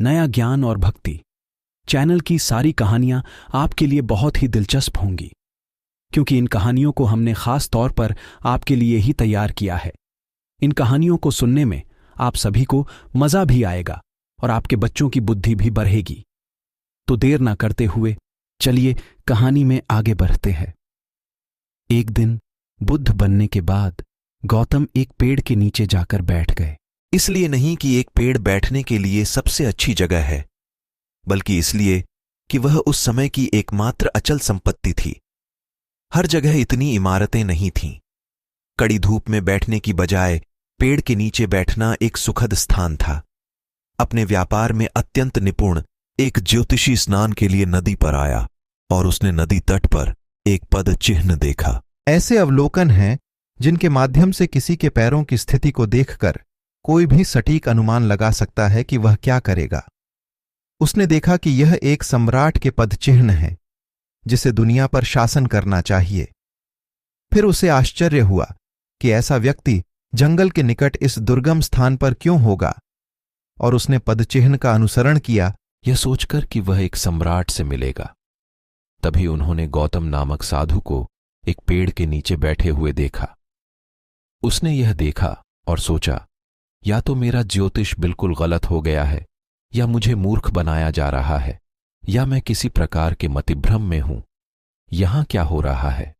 नया ज्ञान और भक्ति। चैनल की सारी कहानियां आपके लिए बहुत ही दिलचस्प होंगी, क्योंकि इन कहानियों को हमने खास तौर पर आपके लिए ही तैयार किया है। इन कहानियों को सुनने में आप सभी को मजा भी आएगा और आपके बच्चों की बुद्धि भी बढ़ेगी। तो देर ना करते हुए चलिए कहानी में आगे बढ़ते हैं। एक दिन बुद्ध बनने के बाद गौतम एक पेड़ के नीचे जाकर बैठ गए। इसलिए नहीं कि एक पेड़ बैठने के लिए सबसे अच्छी जगह है, बल्कि इसलिए कि वह उस समय की एकमात्र अचल संपत्ति थी। हर जगह इतनी इमारतें नहीं थीं। कड़ी धूप में बैठने की बजाय पेड़ के नीचे बैठना एक सुखद स्थान था। अपने व्यापार में अत्यंत निपुण एक ज्योतिषी स्नान के लिए नदी पर आया और उसने नदी तट पर एक पद चिन्ह देखा। ऐसे अवलोकन हैं जिनके माध्यम से किसी के पैरों की स्थिति को देखकर कोई भी सटीक अनुमान लगा सकता है कि वह क्या करेगा। उसने देखा कि यह एक सम्राट के पद चिन्ह है जिसे दुनिया पर शासन करना चाहिए। फिर उसे आश्चर्य हुआ कि ऐसा व्यक्ति जंगल के निकट इस दुर्गम स्थान पर क्यों होगा, और उसने पद चिन्ह का अनुसरण किया, यह सोचकर कि वह एक सम्राट से मिलेगा। तभी उन्होंने गौतम नामक साधु को एक पेड़ के नीचे बैठे हुए देखा। उसने यह देखा और सोचा, या तो मेरा ज्योतिष बिल्कुल गलत हो गया है, या मुझे मूर्ख बनाया जा रहा है, या मैं किसी प्रकार के मतिभ्रम में हूं। यहां क्या हो रहा है?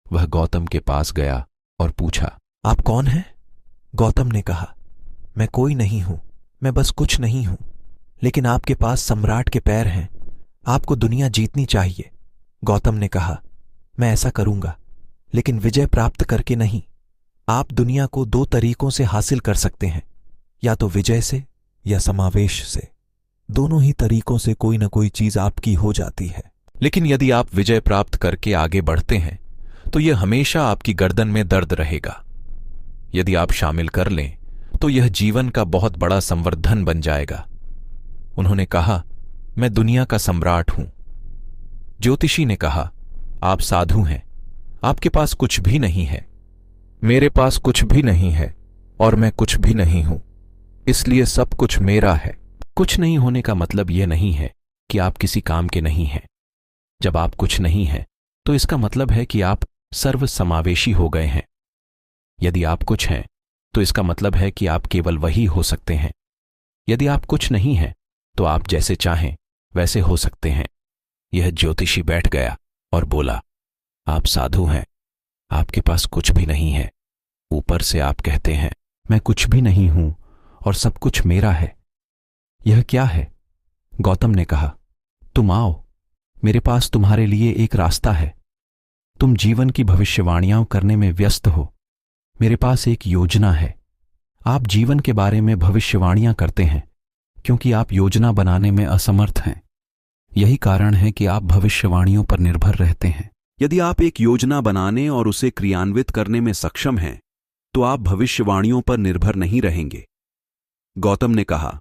वह गौतम के पास गया और पूछा, आप कौन हैं? गौतम ने कहा, मैं कोई नहीं हूं, मैं बस कुछ नहीं हूं, लेकिन आपके पास सम्राट के पैर हैं। आपको दुनिया जीतनी चाहिए। गौतम ने कहा, मैं ऐसा करूंगा, लेकिन विजय प्राप्त करके नहीं। आप दुनिया को दो तरीकों से हासिल कर सकते हैं, या तो विजय से या समावेश से। दोनों ही तरीकों से कोई ना कोई चीज आपकी हो जाती है। लेकिन यदि आप विजय प्राप्त करके आगे बढ़ते हैं तो यह हमेशा आपकी गर्दन में दर्द रहेगा। यदि आप शामिल कर लें तो यह जीवन का बहुत बड़ा संवर्धन बन जाएगा। उन्होंने कहा, मैं दुनिया का सम्राट हूं। ज्योतिषी ने कहा, आप साधु हैं, आपके पास कुछ भी नहीं है। मेरे पास कुछ भी नहीं है और मैं कुछ भी नहीं हूं, इसलिए सब कुछ मेरा है। कुछ नहीं होने का मतलब यह नहीं है कि आप किसी काम के नहीं हैं। जब आप कुछ नहीं हैं तो इसका मतलब है कि आप सर्वसमावेशी हो गए हैं। यदि आप कुछ हैं तो इसका मतलब है कि आप केवल वही हो सकते हैं। यदि आप कुछ नहीं हैं तो आप जैसे चाहें वैसे हो सकते हैं। यह ज्योतिषी बैठ गया और बोला, आप साधु हैं, आपके पास कुछ भी नहीं है। ऊपर से आप कहते हैं मैं कुछ भी नहीं हूं और सब कुछ मेरा है। यह क्या है? गौतम ने कहा, तुम आओ, मेरे पास तुम्हारे लिए एक रास्ता है। तुम जीवन की भविष्यवाणियां करने में व्यस्त हो, मेरे पास एक योजना है। आप जीवन के बारे में भविष्यवाणियां करते हैं क्योंकि आप योजना बनाने में असमर्थ हैं। यही कारण है कि आप भविष्यवाणियों पर निर्भर रहते हैं। यदि आप एक योजना बनाने और उसे क्रियान्वित करने में सक्षम हैं, तो आप भविष्यवाणियों पर निर्भर नहीं रहेंगे। गौतम ने कहा,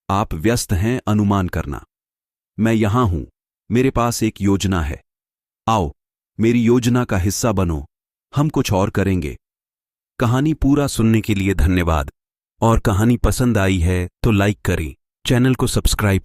आप व्यस्त हैं अनुमान करना। मैं यहां हूं, मेरे पास एक योजना है। आओ, मेरी योजना का हिस्सा बनो, हम कुछ और करेंगे। कहानी पूरा सुनने के लिए धन्यवाद। और कहानी पसंद आई है तो लाइक करें, चैनल को सब्सक्राइब